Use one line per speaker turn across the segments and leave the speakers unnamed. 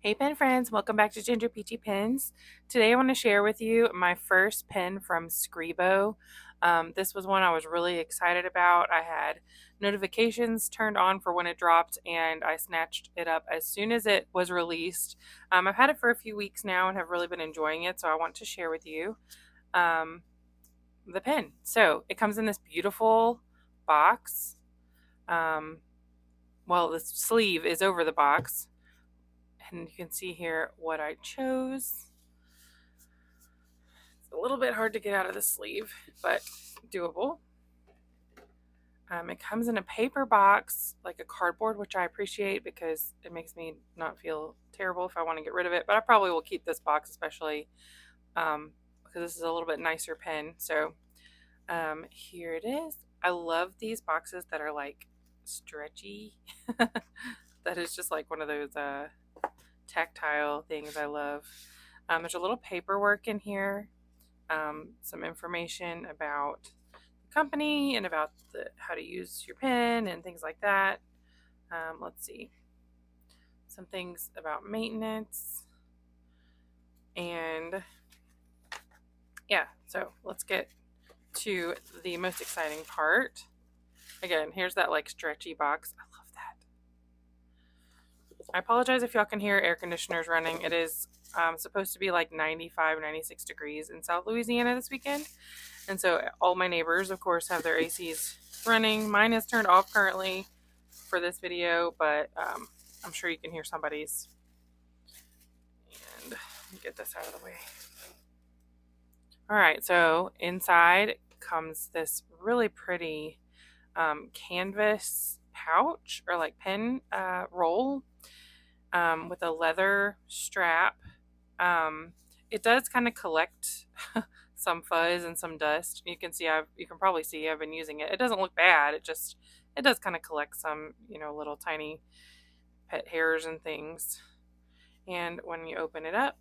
Hey pen friends, welcome back to Ginger Peachy Pens. Today I want to share with you my first pen from Scribo. This was one I was really excited about. I had notifications turned on for when it dropped and I snatched it up as soon as it was released. I've had it for a few weeks now and have really been enjoying it, so I want to share with you um, the pen. So it comes in this beautiful box. Um, the sleeve is over the box. And you can see here what I chose. It's a little bit hard to get out of the sleeve, but doable. It comes in a paper box, like a cardboard, which I appreciate because it makes me not feel terrible if I want to get rid of it. But I probably will keep this box, especially because this is a little bit nicer pen. So here it is. I love these boxes that are like stretchy. That is just like one of those tactile things I love. There's a little paperwork in here, some information about the company and about how to use your pen and things like that. Let's see, some things about maintenance, and yeah, so let's get to the most exciting part. Again, here's that like stretchy box. I love that. I apologize if y'all can hear air conditioners running. It is supposed to be like 95, 96 degrees in South Louisiana this weekend. And so all my neighbors, of course, have their ACs running. Mine is turned off currently for this video, but I'm sure you can hear somebody's. And get this out of the way. All right, so inside comes this really pretty canvas pouch or like pen roll with a leather strap. It does kind of collect some fuzz and some dust. You can probably see I've been using it. It doesn't look bad. It does kind of collect some, little tiny pet hairs and things. And when you open it up,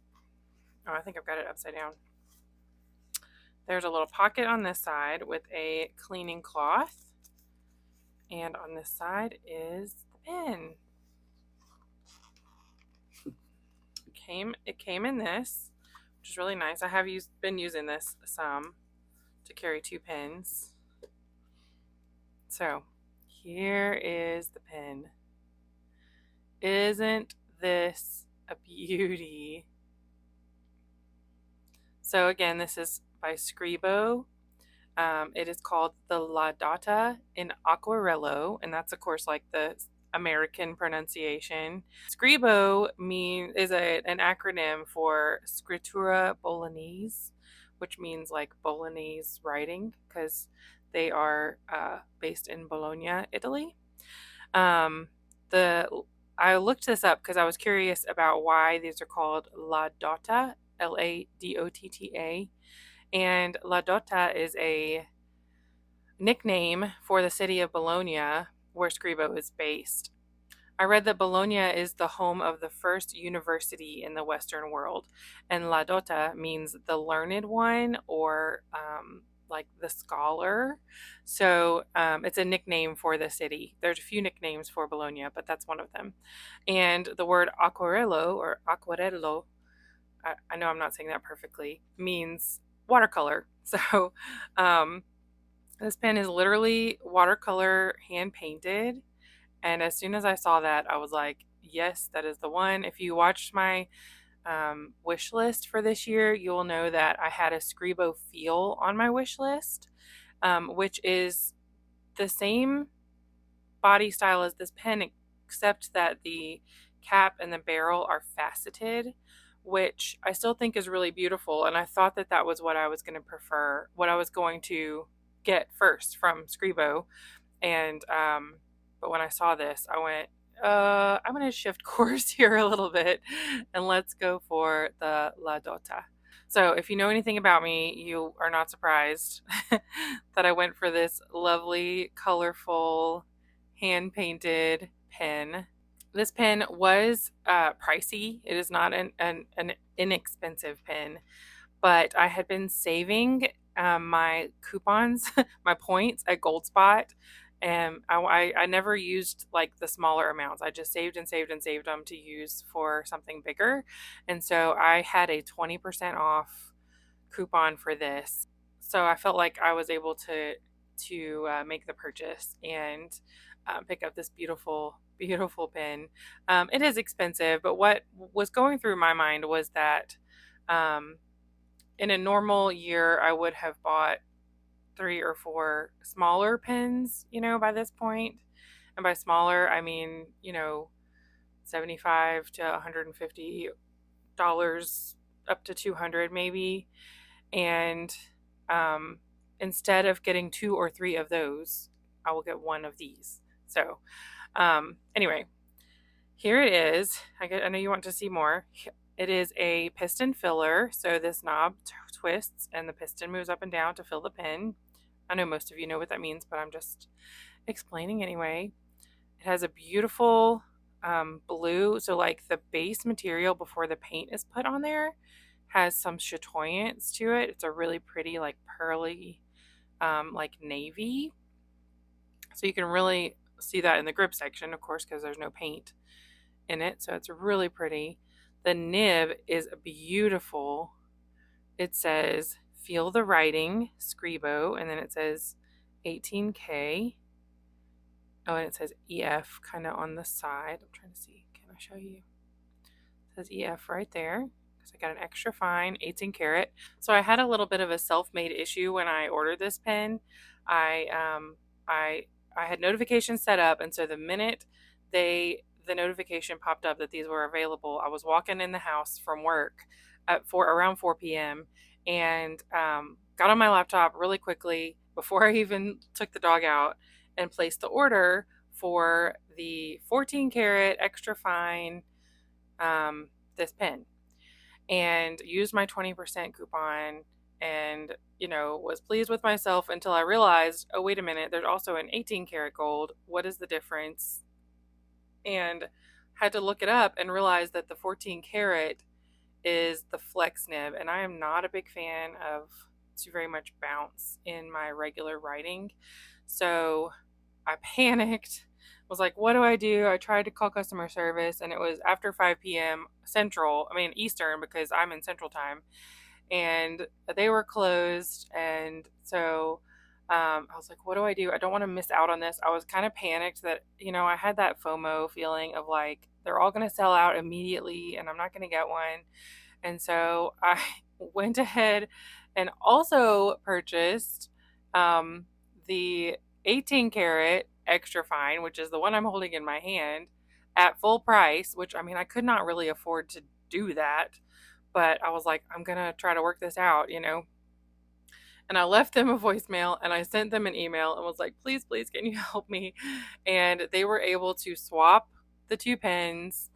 I think I've got it upside down. There's a little pocket on this side with a cleaning cloth. And on this side is the pen. It came in this, which is really nice. I have been using this some to carry 2 pens. So here is the pen. Isn't this a beauty? So again, this is by Scribo. It is called the La Dotta in Acquerello, and that's of course like the American pronunciation. Scribo is an acronym for Scrittura Bolognese, which means like Bolognese writing, because they are based in Bologna, Italy. I looked this up because I was curious about why these are called La Dotta, Ladotta, and La Dotta is a nickname for the city of Bologna, where Scribo is based. I read that Bologna is the home of the first university in the Western world, and La Dotta means the learned one, or like the scholar. So it's a nickname for the city. There's a few nicknames for Bologna, but that's one of them. And the word acquerello or acquerello, I know I'm not saying that perfectly, means watercolor. So this pen is literally watercolor hand painted. And as soon as I saw that, I was like, yes, that is the one. If you watched my wish list for this year, you will know that I had a Scribo feel on my wish list, which is the same body style as this pen, except that the cap and the barrel are faceted, which I still think is really beautiful. And I thought that that was what I was going to prefer, what I was going to get first from Scribo. And but when I saw this, I went, I'm going to shift course here a little bit, and let's go for the La Dotta. So if you know anything about me, you are not surprised that I went for this lovely, colorful, hand-painted pen. This pen was pricey. It is not an inexpensive pen, but I had been saving my coupons, my points at Gold Spot, And I never used like the smaller amounts. I just saved and saved and saved them to use for something bigger. And so I had a 20% off coupon for this. So I felt like I was able to make the purchase and pick up this beautiful, beautiful pen. It is expensive, but what was going through my mind was that um, in a normal year, I would have bought 3 or 4 smaller pens, by this point. And by smaller, I mean, 75 to $150 up to 200 maybe. And um, instead of getting 2 or 3 of those, I will get one of these. So, anyway, here it is. I know you want to see more. It is a piston filler. So this knob twists and the piston moves up and down to fill the pen. I know most of you know what that means, but I'm just explaining anyway. It has a beautiful blue. So, like the base material before the paint is put on there has some chatoyance to it. It's a really pretty, like pearly, like navy. So, you can really see that in the grip section, of course, because there's no paint in it. So, it's really pretty. The nib is beautiful. It says, "Feel the writing, Scribo," and then it says 18K. Oh, and it says EF kind of on the side. I'm trying to see. Can I show you? It says EF right there because I got an extra fine 18 karat. So I had a little bit of a self-made issue when I ordered this pen. I um I had notifications set up, and so the minute the notification popped up that these were available, I was walking in the house from work at around 4 p.m. and got on my laptop really quickly before I even took the dog out and placed the order for the 14 karat extra fine this pen, and used my 20% coupon, and was pleased with myself until I realized, oh wait a minute, there's also an 18 karat gold. What is the difference? And had to look it up and realize that the 14 karat is the flex nib, and I am not a big fan of too very much bounce in my regular writing. So I panicked, was like, what do I do? I tried to call customer service, and it was after 5 p.m. Eastern, because I'm in Central Time, and they were closed. And so I was like, what do I do? I don't want to miss out on this. I was kind of panicked that, I had that FOMO feeling of like, they're all going to sell out immediately and I'm not going to get one. And so I went ahead and also purchased the 18 karat extra fine, which is the one I'm holding in my hand, at full price, which I could not really afford to do that. But I was like, I'm going to try to work this out. And I left them a voicemail and I sent them an email and was like, please, please, can you help me? And they were able to swap the 2 pens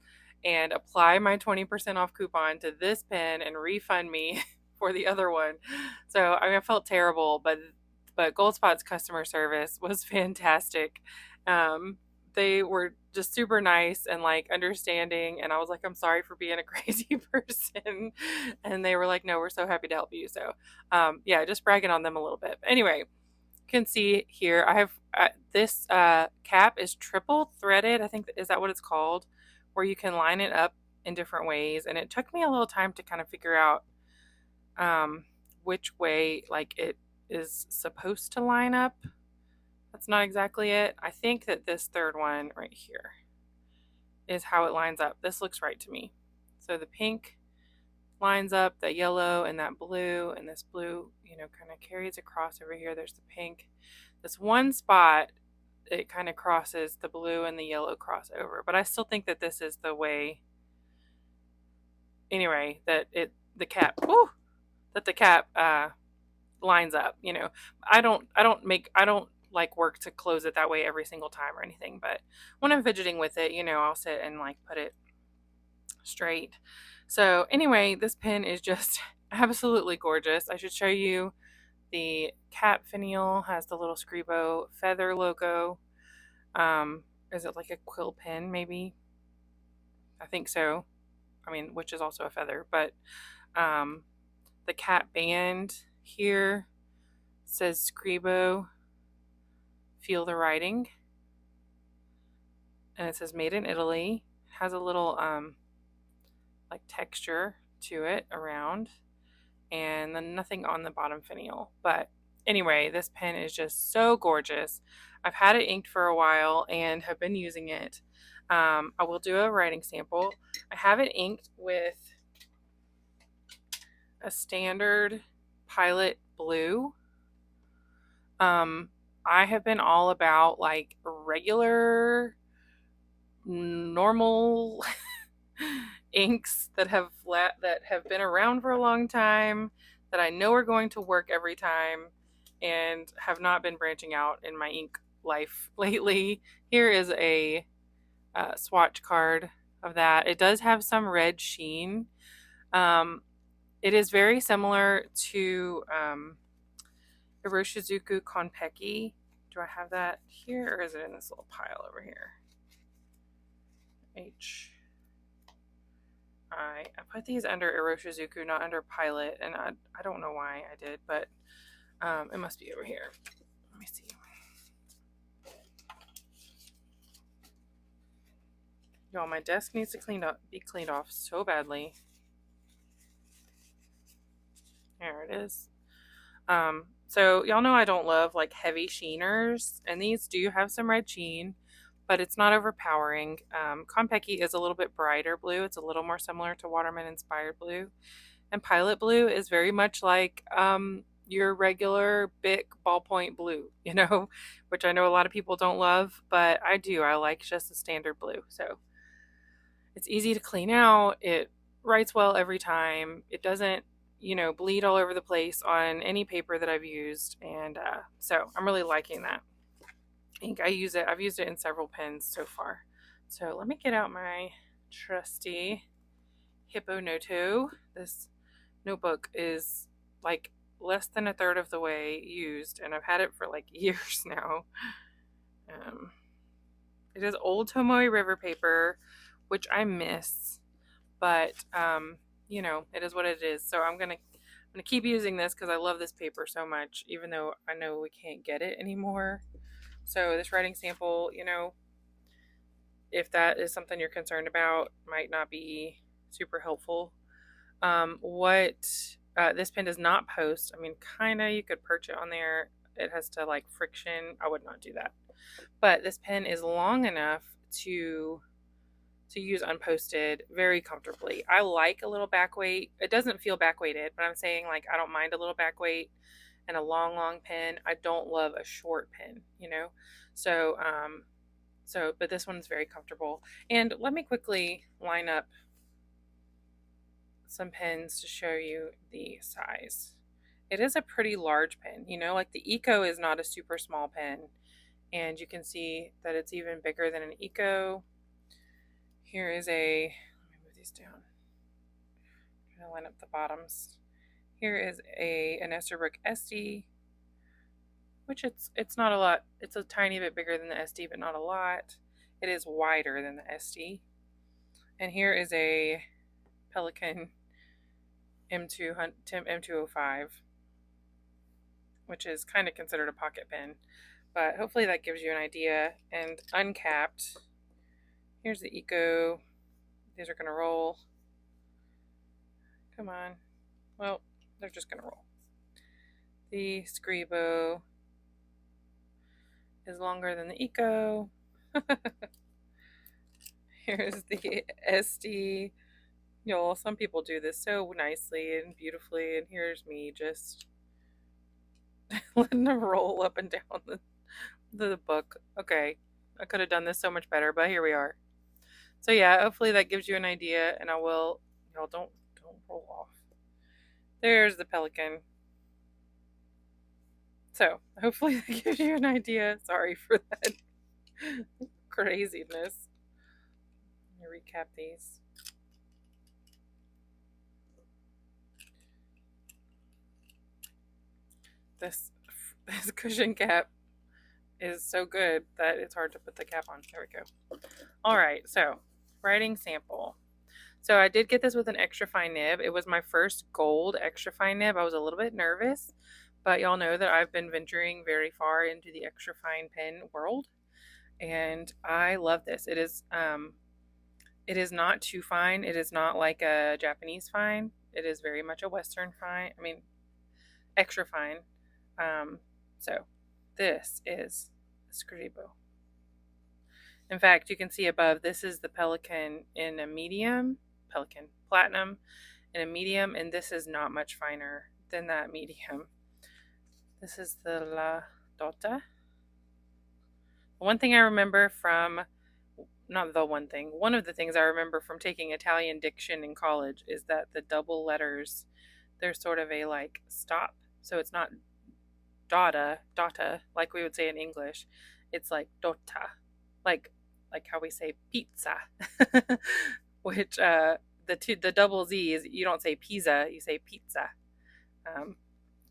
and apply my 20% off coupon to this pen and refund me for the other one. So I felt terrible, but Goldspot's customer service was fantastic. They were just super nice and like understanding, and I was like, I'm sorry for being a crazy person, and they were like, no, we're so happy to help you. So yeah, just bragging on them a little bit. Anyway, you can see here I have this cap is triple threaded. I think, is that what it's called, where you can line it up in different ways, and it took me a little time to kind of figure out which way like it is supposed to line up. That's not exactly it. I think that this third one right here is how it lines up. This looks right to me. So the pink lines up, the yellow and that blue, and this blue, kind of carries across over here. There's the pink. This one spot, it kind of crosses, the blue and the yellow cross over. But I still think that this is the way, anyway, that the cap lines up. I don't like work to close it that way every single time or anything, but when I'm fidgeting with it, I'll sit and like put it straight. So anyway, this pen is just absolutely gorgeous. I should show you the cap finial. Has the little Scribo feather logo. Is it like a quill pen maybe? I think so. Which is also a feather, but the cap band here says Scribo, feel the writing. And it says made in Italy. It has a little like texture to it around, and then nothing on the bottom finial. But anyway, this pen is just so gorgeous. I've had it inked for a while and have been using it. I will do a writing sample. I have it inked with a standard Pilot blue. I have been all about like regular, normal inks that have been around for a long time, that I know are going to work every time, and have not been branching out in my ink life lately. Here is a swatch card of that. It does have some red sheen. It is very similar to Iroshizuku Konpeki. Do I have that here, or is it in this little pile over here? I put these under Iroshizuku, not under Pilot, and I don't know why I did, but it must be over here. Let me see. Y'all, my desk needs to be cleaned off so badly. There it is. So y'all know I don't love like heavy sheeners, and these do have some red sheen, but it's not overpowering. Konpeki is a little bit brighter blue. It's a little more similar to Waterman inspired blue. And Pilot blue is very much like your regular Bic ballpoint blue, you know, which I know a lot of people don't love, but I do. I like just the standard blue. So it's easy to clean out. It writes well every time. It doesn't, bleed all over the place on any paper that I've used. And so I'm really liking that ink. I've used it in several pens so far. So let me get out my trusty Hippo Noto. This notebook is like less than a third of the way used, and I've had it for like years now. It is old Tomoe River paper, which I miss, but it is what it is. So I'm gonna keep using this because I love this paper so much, even though I know we can't get it anymore. So this writing sample, if that is something you're concerned about, might not be super helpful. This pen does not post. I mean, kinda, you could perch it on there. It has to like friction. I would not do that. But this pen is long enough to use unposted very comfortably. I like a little back weight. It doesn't feel back weighted, but I'm saying like I don't mind a little back weight and a long pen. I don't love a short pen, So but this one's very comfortable. And let me quickly line up some pens to show you the size. It is a pretty large pen, like the Eco is not a super small pen, and you can see that it's even bigger than an Eco. Here is let me move these down. I'm going to line up the bottoms. Here is an Esterbrook SD, which it's not a lot. It's a tiny bit bigger than the SD, but not a lot. It is wider than the SD. And here is a Pelikan M205, which is kind of considered a pocket pen, but hopefully that gives you an idea. And uncapped, here's the Eco. These are going to roll. Come on. Well, they're just going to roll. The Scribo is longer than the Eco. Here's the SD. Some people do this so nicely and beautifully, and here's me just letting them roll up and down the book. Okay, I could have done this so much better, but here we are. So yeah, hopefully that gives you an idea, and y'all don't roll off. There's the Pelikan. So hopefully that gives you an idea. Sorry for that craziness. Let me recap these. This cushion cap is so good that it's hard to put the cap on. There we go. All right, so writing sample. So I did get this with an extra fine nib. It was my first gold extra fine nib. I was a little bit nervous, but y'all know that I've been venturing very far into the extra fine pen world, and I love this. It is not too fine. It is not like a Japanese fine. It is very much a Western fine. I mean, extra fine. Um, so this is Scribo. In fact, you can see above, this is the Pelican in a medium, Pelican Platinum in a medium, and this is not much finer than that medium. This is the La Dotta. One thing I remember from, not the one thing, one of the things I remember from taking Italian diction in college is that the double letters, there's sort of a like stop. So it's not dotta, like we would say in English. It's like dotta, like how we say pizza, which the double Z's, you don't say pizza, you say pizza.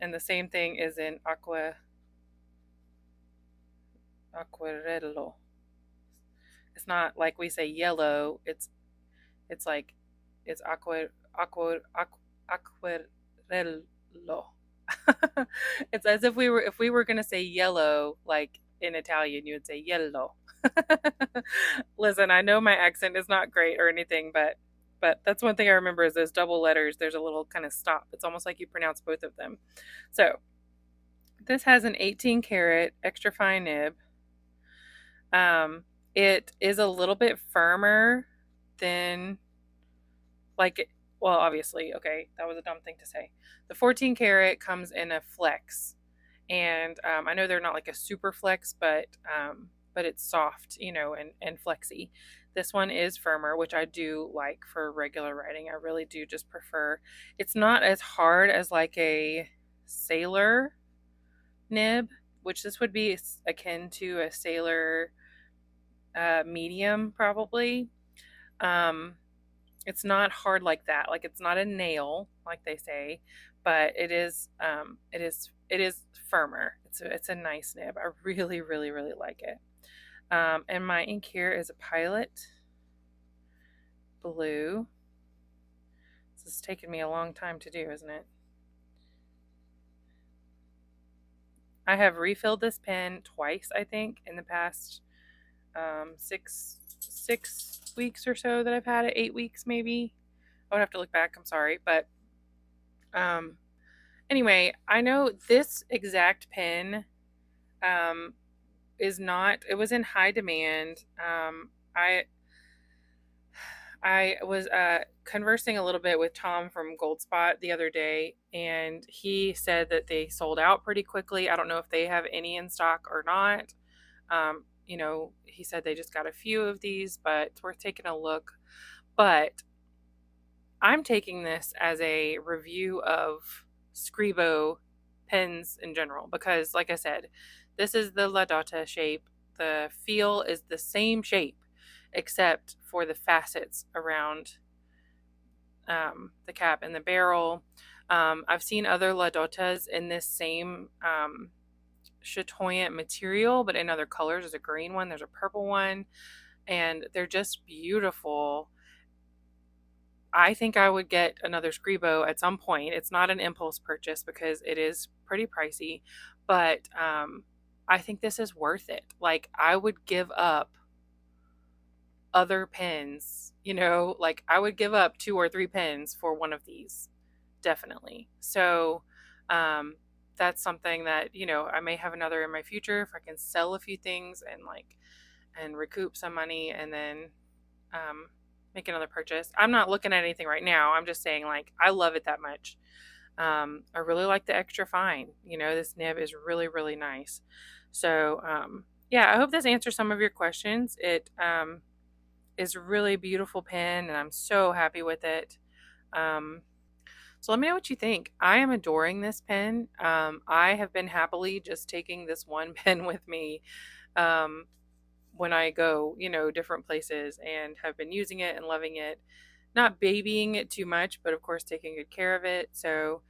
And the same thing is in Acquerello. It's not like we say yellow. It's like it's Acquerello. It's as if we were gonna say yellow, like in Italian, you would say yellow. Listen, I know my accent is not great or anything, but that's one thing I remember is those double letters. There's a little kind of stop. It's almost like you pronounce both of them. So this has an 18 karat extra fine nib. It is a little bit firmer than like well, obviously, okay, that was a dumb thing to say. The 14 karat comes in a flex, and I know they're not like a super flex, but it's soft, and flexy. This one is firmer, which I do like for regular writing. I really do just prefer. It's not as hard as like a sailor nib, which this would be akin to a sailor medium probably. Um, it's not hard like that. Like it's not a nail, like they say, but it is firmer. It's a nice nib. I really, really, really like it. And my ink here is a Pilot Blue. This is taking me a long time to do, isn't it? I have refilled this pen twice, I think, in the past 6 weeks or so that I've had it. 8 weeks maybe. I would have to look back. I'm sorry, but um, anyway, I know this exact pen is not. It was in high demand. I was conversing a little bit with Tom from Goldspot the other day, and he said that they sold out pretty quickly. I don't know if they have any in stock or not. He said they just got a few of these, but it's worth taking a look. But I'm taking this as a review of Scribo pens in general because, like I said, this is the La Dotta shape. The feel is the same shape except for the facets around the cap and the barrel. I've seen other La Dottas in this same chatoyant material, but in other colors. There's a green one, there's a purple one, and they're just beautiful. I think I would get another Scribo at some point. It's not an impulse purchase because it is pretty pricey, but I think this is worth it. Like, I would give up other pens, like I would give up 2 or 3 pens for one of these, definitely. So, that's something that, I may have another in my future if I can sell a few things and recoup some money and then make another purchase. I'm not looking at anything right now. I'm just saying, like, I love it that much. I really like the extra fine. This nib is really, really nice. So, yeah, I hope this answers some of your questions. It is a really beautiful pen, and I'm so happy with it. So let me know what you think. I am adoring this pen. I have been happily just taking this one pen with me when I go, different places, and have been using it and loving it. Not babying it too much, but of course taking good care of it. So,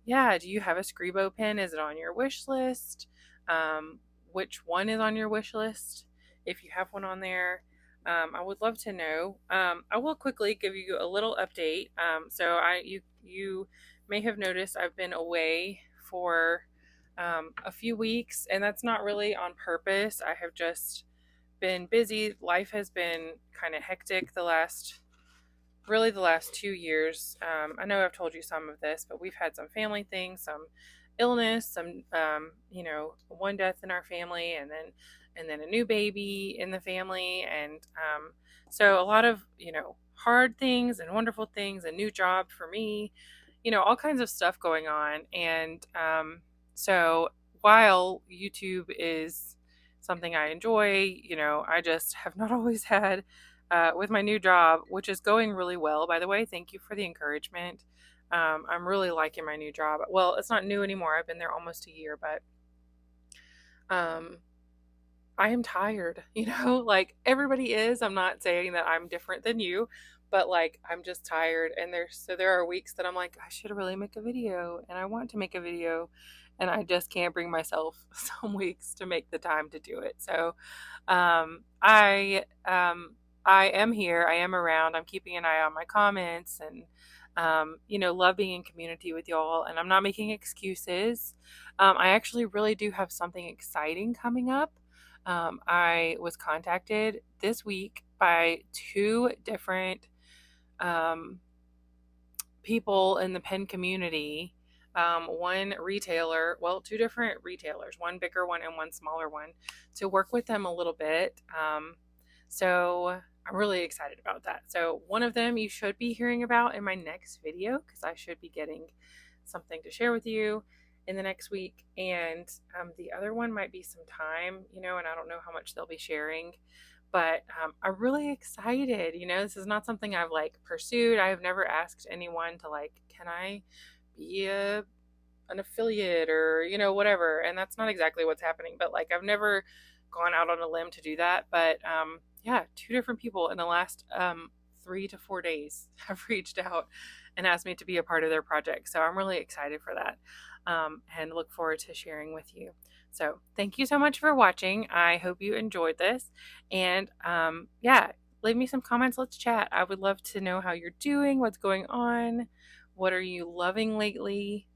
yeah, do you have a Scribo pen? Is it on your wish list? Which one is on your wish list? If you have one on there, I would love to know. I will quickly give you a little update. So you may have noticed I've been away for a few weeks, and that's not really on purpose. I have just been busy. Life has been kind of hectic the last 2 years. I know I've told you some of this, but we've had some family things, some illness, some one death in our family, and then a new baby in the family, and so a lot of hard things and wonderful things, a new job for me, all kinds of stuff going on, and so while YouTube is something I enjoy, I just have not always had with my new job, which is going really well, by the way. Thank you for the encouragement. I'm really liking my new job. Well, it's not new anymore. I've been there almost a year, but um, I am tired, like everybody is. I'm not saying that I'm different than you, but like I'm just tired. And there are weeks that I'm like, I should really make a video and I want to make a video and I just can't bring myself some weeks to make the time to do it. So um, I um, I am here. I am around. I'm keeping an eye on my comments and love being in community with y'all. And I'm not making excuses. I actually really do have something exciting coming up. I was contacted this week by two different um, people in the pen community. One retailer, well, two different retailers, one bigger one and one smaller one, to work with them a little bit. So I'm really excited about that. So one of them you should be hearing about in my next video because I should be getting something to share with you in the next week. And the other one might be some time, and I don't know how much they'll be sharing. But I'm really excited. This is not something I've like pursued. I have never asked anyone to like, can I be an affiliate or whatever. And that's not exactly what's happening. But like I've never gone out on a limb to do that. But yeah, two different people in the last 3 to 4 days have reached out and asked me to be a part of their project. So I'm really excited for that and look forward to sharing with you. So thank you so much for watching. I hope you enjoyed this. And yeah, leave me some comments. Let's chat. I would love to know how you're doing, what's going on, what are you loving lately,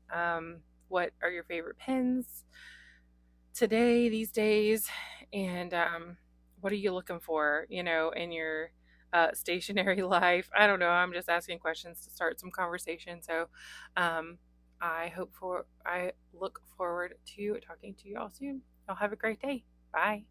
what are your favorite pens today, these days, and what are you looking for, in your stationary life. I don't know. I'm just asking questions to start some conversation. So um, I look forward to talking to you all soon. Y'all have a great day. Bye.